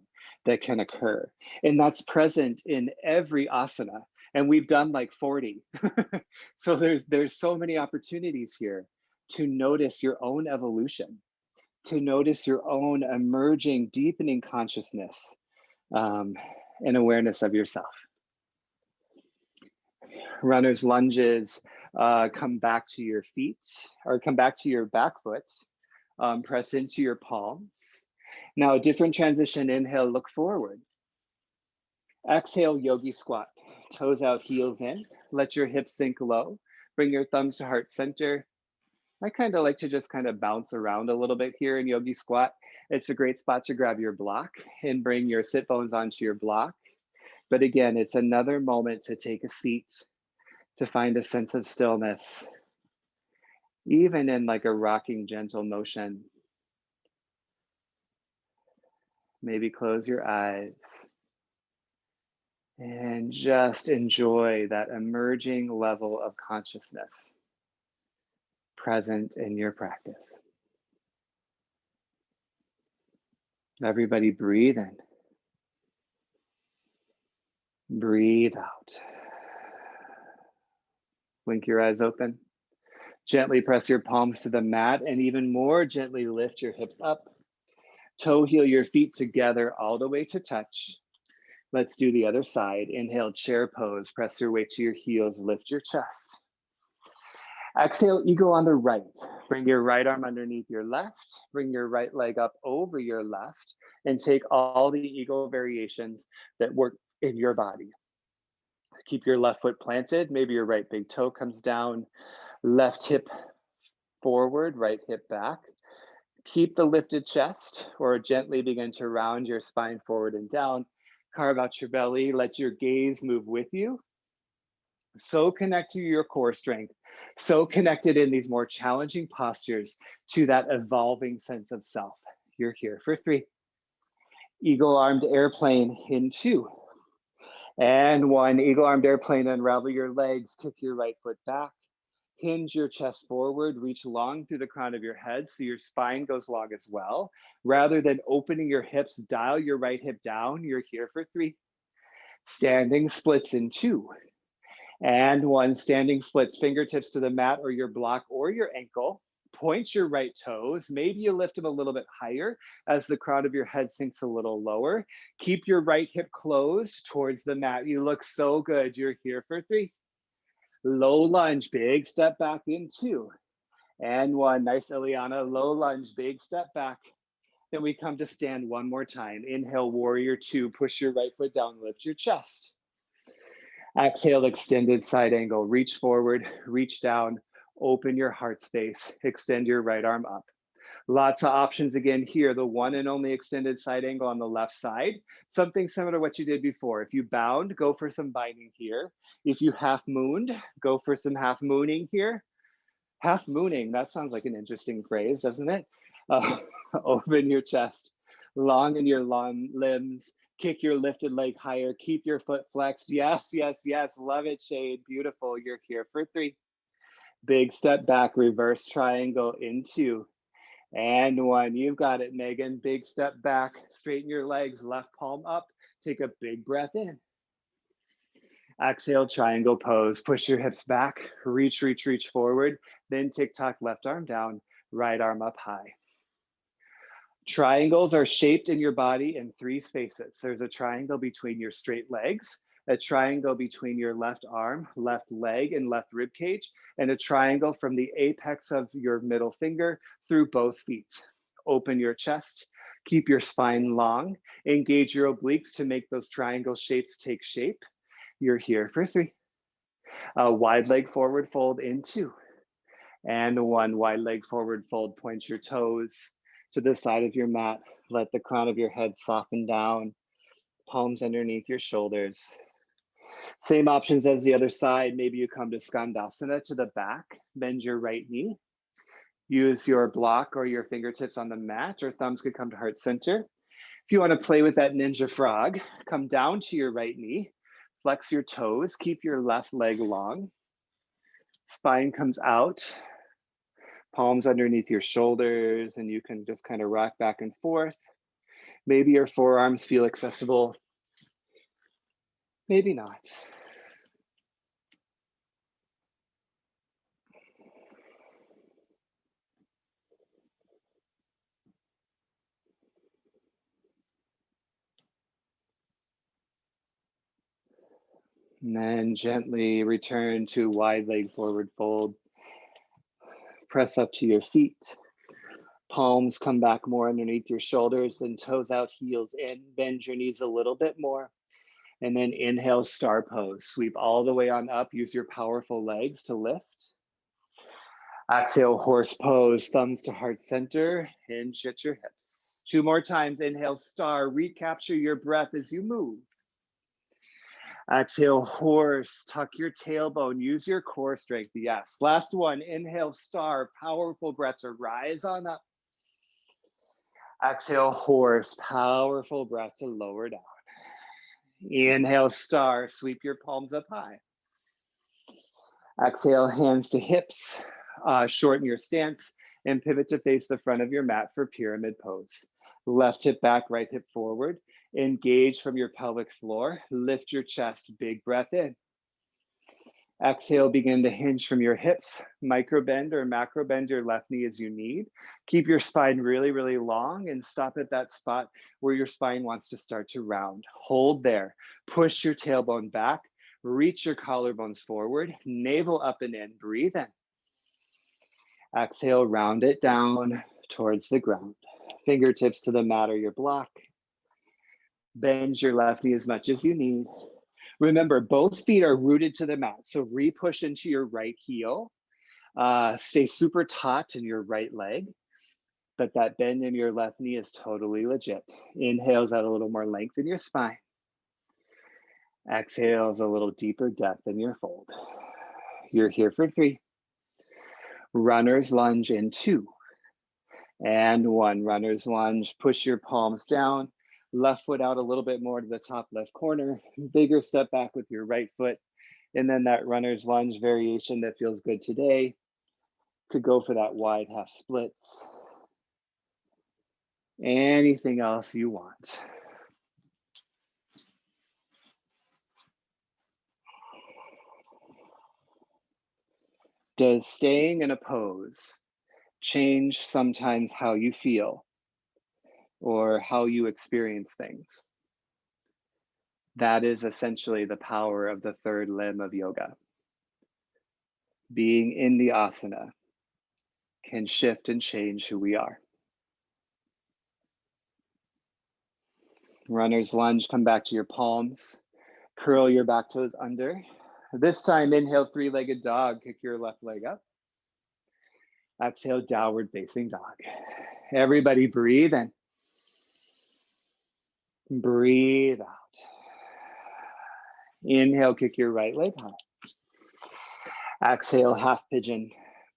that can occur. And that's present in every asana. And we've done like 40. So there's so many opportunities here to notice your own evolution, to notice your own emerging, deepening consciousness and awareness of yourself. Runner's lunges, come back to your feet or come back to your back foot, press into your palms. Now a different transition, inhale, look forward. Exhale, yogi squat, toes out, heels in. Let your hips sink low. Bring your thumbs to heart center. I kind of like to just kind of bounce around a little bit here in yogi squat. It's a great spot to grab your block and bring your sit bones onto your block. But again, it's another moment to take a seat, to find a sense of stillness, even in like a rocking gentle motion. Maybe close your eyes. And just enjoy that emerging level of consciousness present in your practice. Everybody breathe in, breathe out. Blink your eyes open. Gently press your palms to the mat and even more gently lift your hips up. Toe heel your feet together all the way to touch. Let's do the other side. Inhale, chair pose. Press your weight to your heels. Lift your chest. Exhale, eagle on the right. Bring your right arm underneath your left. Bring your right leg up over your left. And take all the eagle variations that work in your body. Keep your left foot planted. Maybe your right big toe comes down. Left hip forward, right hip back. Keep the lifted chest or gently begin to round your spine forward and down. Carve out your belly. Let your gaze move with you. So connect to your core strength. So connected in these more challenging postures to that evolving sense of self. You're here for 3. Eagle armed airplane in 2. And 1. Eagle armed airplane, unravel your legs, kick your right foot back. Hinge your chest forward, reach long through the crown of your head so your spine goes long as well. Rather than opening your hips, dial your right hip down. You're here for 3. Standing splits in 2. And 1. Standing splits, fingertips to the mat or your block or your ankle. Point your right toes. Maybe you lift them a little bit higher as the crown of your head sinks a little lower. Keep your right hip closed towards the mat. You look so good. You're here for 3. Low lunge, big step back in 2. And 1. Nice, Ileana. Low lunge, big step back. Then we come to stand one more time. Inhale, warrior 2. Push your right foot down, lift your chest. Exhale, extended side angle. Reach forward, reach down, open your heart space, extend your right arm up. Lots of options again here. The one and only extended side angle on the left side. Something similar to what you did before. If you bound, go for some binding here. If you half mooned, go for some half mooning here. Half mooning, that sounds like an interesting phrase, doesn't it? Open your chest, long in your long limbs, kick your lifted leg higher, keep your foot flexed. Yes, yes, yes, love it, Shade, beautiful. You're here for 3. Big step back, reverse triangle in 2. And 1, you've got it, Megan. Big step back, straighten your legs, left palm up, take a big breath in. Exhale, triangle pose. Push your hips back, reach, reach, reach forward. Then tick-tock, left arm down, right arm up high. Triangles are shaped in your body in 3 spaces. There's a triangle between your straight legs, a triangle between your left arm, left leg, and left rib cage, and a triangle from the apex of your middle finger through both feet. Open your chest, keep your spine long, engage your obliques to make those triangle shapes take shape. You're here for 3. A wide leg forward fold in 2. And 1, wide leg forward fold. Point your toes to the side of your mat. Let the crown of your head soften down. Palms underneath your shoulders. Same options as the other side. Maybe you come to Skandasana to the back. Bend your right knee. Use your block or your fingertips on the mat, or thumbs could come to heart center. If you want to play with that ninja frog, come down to your right knee. Flex your toes. Keep your left leg long. Spine comes out. Palms underneath your shoulders, and you can just kind of rock back and forth. Maybe your forearms feel accessible, maybe not. And then gently return to wide leg forward fold. Press up to your feet. Palms come back more underneath your shoulders and toes out, heels in. Bend your knees a little bit more. And then inhale, star pose. Sweep all the way on up. Use your powerful legs to lift. Exhale, horse pose, thumbs to heart center. Hinge at your hips. 2 more times. Inhale, star. Recapture your breath as you move. Exhale, horse. Tuck your tailbone. Use your core strength. Yes. Last one. Inhale, star. Powerful breath to rise on up. Exhale, horse. Powerful breath to lower down. Inhale, star, sweep your palms up high. Exhale, hands to hips, shorten your stance, and pivot to face the front of your mat for pyramid pose. Left hip back, right hip forward. Engage from your pelvic floor. Lift your chest, big breath in. Exhale, begin to hinge from your hips, micro bend or macro bend your left knee as you need. Keep your spine really, really long and stop at that spot where your spine wants to start to round. Hold there, push your tailbone back, reach your collarbones forward, navel up and in, breathe in. Exhale, round it down towards the ground. Fingertips to the mat or your block. Bend your left knee as much as you need. Remember, both feet are rooted to the mat, so re-push into your right heel. Stay super taut in your right leg, but that bend in your left knee is totally legit. Inhales out a little more length in your spine. Exhales a little deeper depth in your fold. You're here for 3. Runner's lunge in 2. And 1. Runner's lunge, push your palms down. Left foot out a little bit more to the top left corner. Bigger step back with your right foot. And then that runner's lunge variation that feels good today could go for that wide half splits. Anything else you want. Does staying in a pose change sometimes how you feel or how you experience things? That is essentially the power of the third limb of yoga. Being in the asana can shift and change who we are. Runner's lunge, come back to your palms. Curl your back toes under. This time, inhale, 3-legged dog. Kick your left leg up. Exhale, downward facing dog. Everybody breathe in. Breathe out. Inhale, kick your right leg high. Exhale, half pigeon.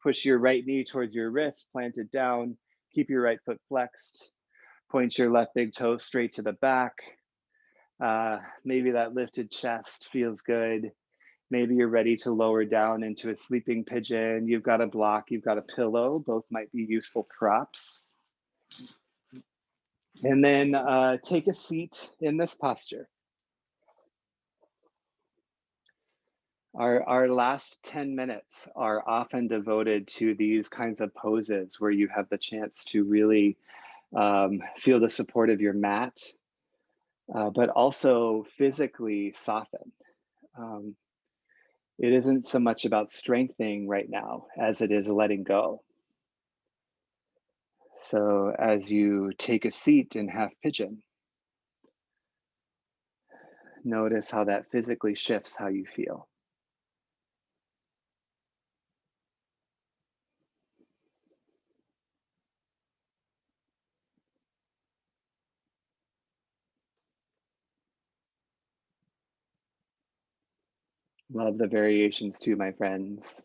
Push your right knee towards your wrist, plant it down. Keep your right foot flexed. Point your left big toe straight to the back. Maybe that lifted chest feels good. Maybe you're ready to lower down into a sleeping pigeon. You've got a block, you've got a pillow. Both might be useful props. And then take a seat in this posture. Our last 10 minutes are often devoted to these kinds of poses where you have the chance to really feel the support of your mat, but also physically soften. It isn't so much about strengthening right now as it is letting go. So as you take a seat in half pigeon, notice how that physically shifts how you feel. Love the variations too, my friends.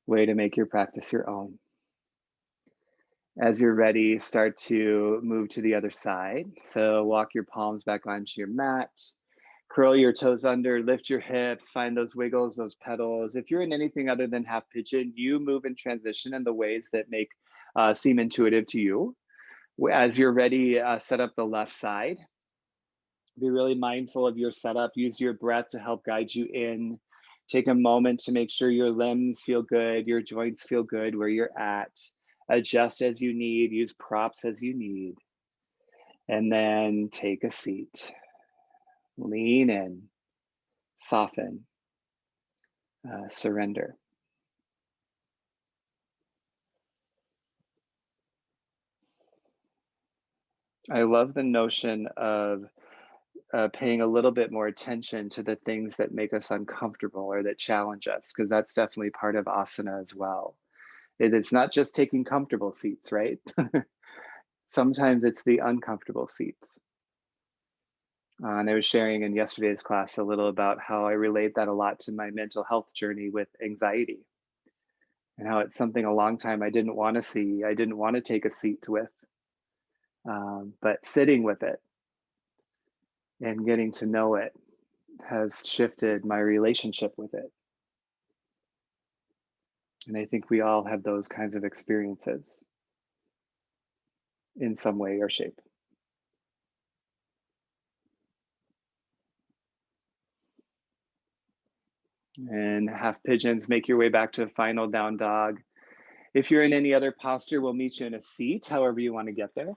Way to make your practice your own. As you're ready, start to move to the other side. So walk your palms back onto your mat. Curl your toes under, lift your hips, find those wiggles, those pedals. If you're in anything other than half pigeon, you move and transition in the ways that seem intuitive to you. As you're ready, set up the left side. Be really mindful of your setup. Use your breath to help guide you in. Take a moment to make sure your limbs feel good, your joints feel good where you're at. Adjust as you need, use props as you need. And then take a seat. Lean in, soften, surrender. I love the notion of paying a little bit more attention to the things that make us uncomfortable or that challenge us, because that's definitely part of asana as well. It's not just taking comfortable seats, right? Sometimes it's the uncomfortable seats. And I was sharing in yesterday's class a little about how I relate that a lot to my mental health journey with anxiety, and how it's something a long time I didn't want to see, I didn't want to take a seat with, but sitting with it and getting to know it has shifted my relationship with it. And I think we all have those kinds of experiences in some way or shape. And half pigeons, make your way back to final down dog. If you're in any other posture, we'll meet you in a seat, however you want to get there.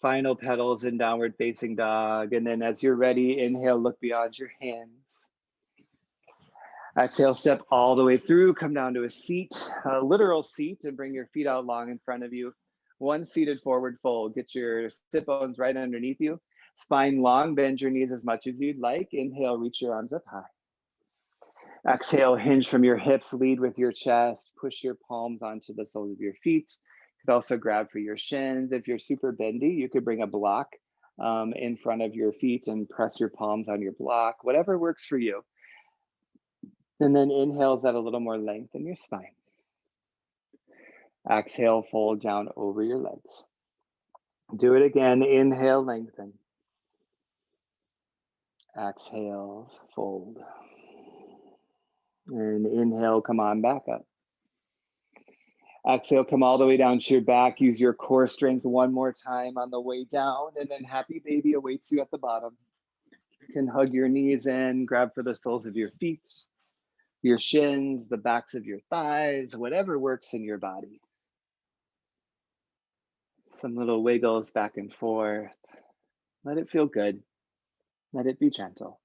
Final petals in downward facing dog. And then as you're ready, inhale, look beyond your hands. Exhale, step all the way through, come down to a seat, a literal seat, and bring your feet out long in front of you. One seated forward fold. Get your sit bones right underneath you. Spine long, bend your knees as much as you'd like. Inhale, reach your arms up high. Exhale, hinge from your hips, lead with your chest. Push your palms onto the soles of your feet. You could also grab for your shins. If you're super bendy, you could bring a block in front of your feet and press your palms on your block, whatever works for you. And then inhales at a little more length in your spine. Exhale, fold down over your legs. Do it again. Inhale, lengthen. Exhale, fold. And inhale, come on back up. Exhale, come all the way down to your back. Use your core strength one more time on the way down. And then happy baby awaits you at the bottom. You can hug your knees in, grab for the soles of your feet, your shins, the backs of your thighs, whatever works in your body. Some little wiggles back and forth. Let it feel good. Let it be gentle.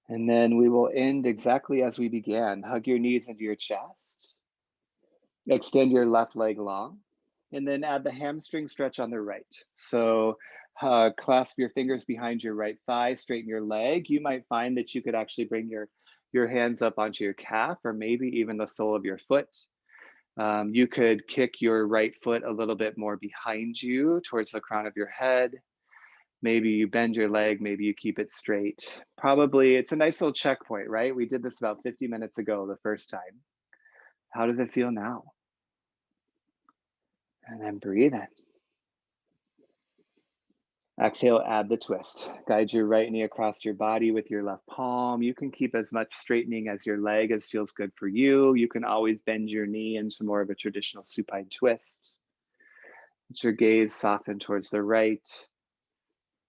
And then we will end exactly as we began. Hug your knees into your chest. Extend your left leg long. And then add the hamstring stretch on the right. So clasp your fingers behind your right thigh, straighten your leg. You might find that you could actually bring your hands up onto your calf or maybe even the sole of your foot. You could kick your right foot a little bit more behind you towards the crown of your head. Maybe you bend your leg, maybe you keep it straight. Probably it's a nice little checkpoint, right? We did this about 50 minutes ago the first time. How does it feel now? And then breathe in. Exhale, add the twist. Guide your right knee across your body with your left palm. You can keep as much straightening as your leg as feels good for you. You can always bend your knee into more of a traditional supine twist. Let your gaze soften towards the right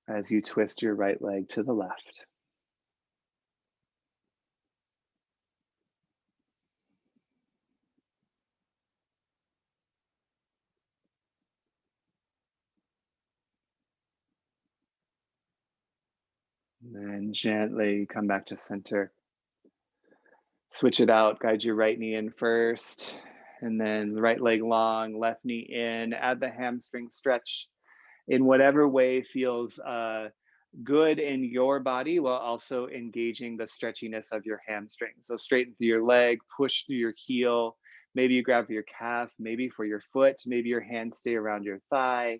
as you twist your right leg to the left. And gently come back to center. Switch it out, guide your right knee in first, and then right leg long, left knee in. Add the hamstring stretch in whatever way feels good in your body while also engaging the stretchiness of your hamstring. So straighten through your leg, push through your heel. Maybe you grab for your calf, maybe for your foot, maybe your hands stay around your thigh.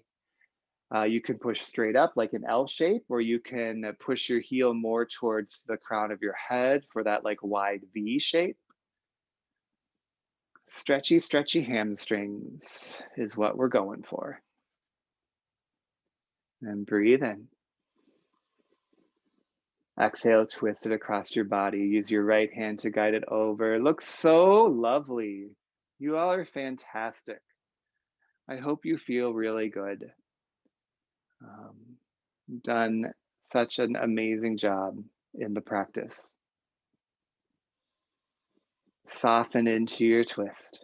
You can push straight up like an L shape, or you can push your heel more towards the crown of your head for that like wide V shape. Stretchy, stretchy hamstrings is what we're going for. And breathe in. Exhale, twist it across your body. Use your right hand to guide it over. It looks so lovely. You all are fantastic. I hope you feel really good. Done such an amazing job in the practice. Soften into your twist.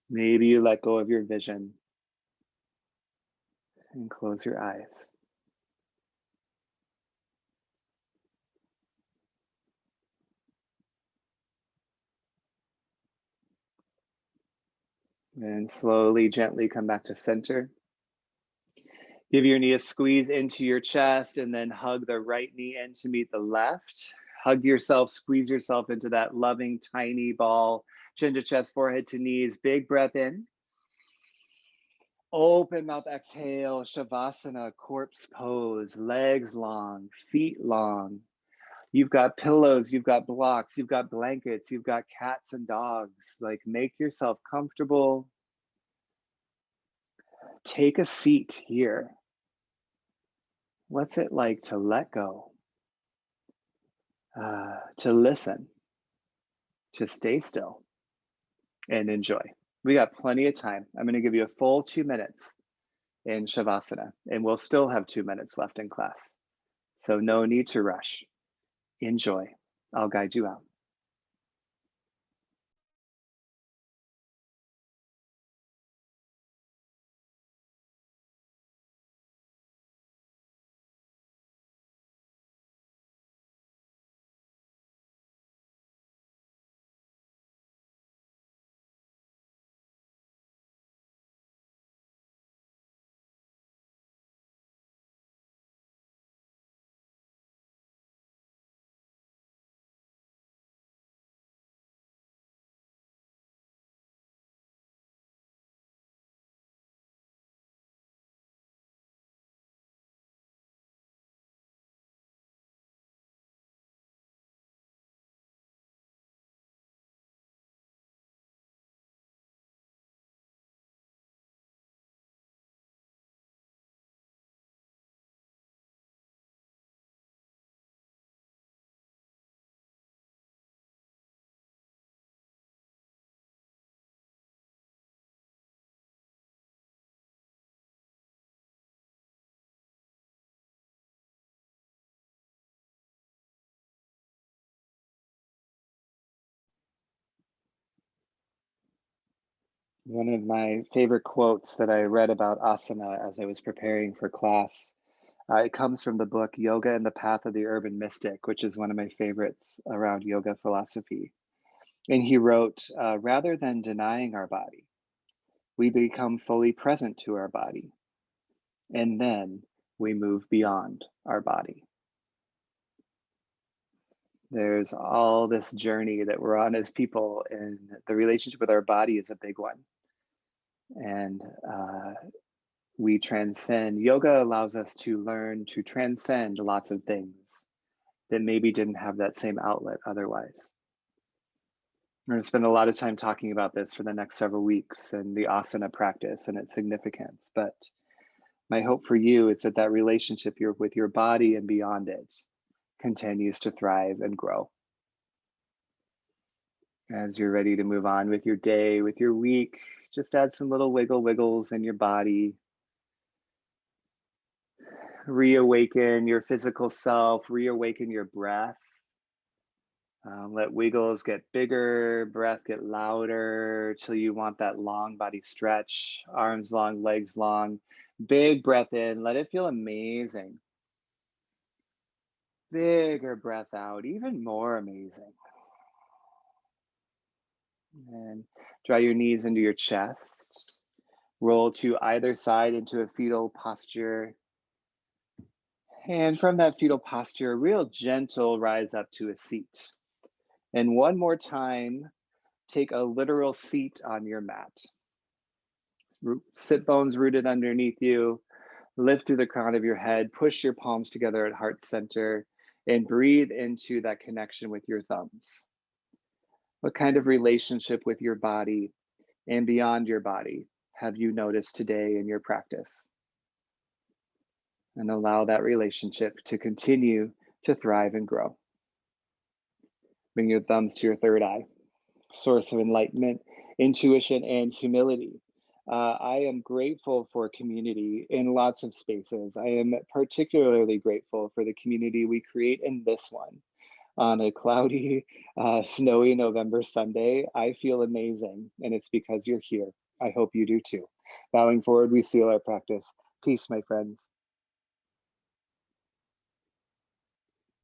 Maybe you let go of your vision and close your eyes. And slowly, gently come back to center. Give your knee a squeeze into your chest and then hug the right knee in to meet the left. Hug yourself, squeeze yourself into that loving tiny ball, chin to chest, forehead to knees. Big breath in. Open mouth, exhale, Shavasana, corpse pose, legs long, feet long. You've got pillows, you've got blocks, you've got blankets, you've got cats and dogs. Like, make yourself comfortable. Take a seat here. What's it like to let go, to listen, to stay still and enjoy? We got plenty of time. I'm going to give you a full 2 minutes in Shavasana, and we'll still have 2 minutes left in class. So, no need to rush. Enjoy. I'll guide you out. One of my favorite quotes that I read about asana as I was preparing for class, it comes from the book Yoga and the Path of the Urban Mystic, which is one of my favorites around yoga philosophy. And he wrote, rather than denying our body, we become fully present to our body, and then we move beyond our body. There's all this journey that we're on as people, and the relationship with our body is a big one. And we transcend. Yoga allows us to learn to transcend lots of things that maybe didn't have that same outlet otherwise. We're going to spend a lot of time talking about this for the next several weeks and the asana practice and its significance. But my hope for you is that that relationship with your body and beyond it continues to thrive and grow. As you're ready to move on with your day, with your week, just add some little wiggles in your body. Reawaken your physical self, reawaken your breath. Let wiggles get bigger, breath get louder till you want that long body stretch, arms long, legs long. Big breath in, let it feel amazing. Bigger breath out, even more amazing. And draw your knees into your chest. Roll to either side into a fetal posture. And from that fetal posture, real gentle rise up to a seat. And one more time, take a literal seat on your mat. Sit bones rooted underneath you. Lift through the crown of your head. Push your palms together at heart center and breathe into that connection with your thumbs. What kind of relationship with your body and beyond your body have you noticed today in your practice? And allow that relationship to continue to thrive and grow. Bring your thumbs to your third eye, source of enlightenment, intuition, and humility. I am grateful for community in lots of spaces. I am particularly grateful for the community we create in this one. On a cloudy, snowy November Sunday, I feel amazing, and it's because you're here. I hope you do too. Bowing forward, we seal our practice. Peace, my friends.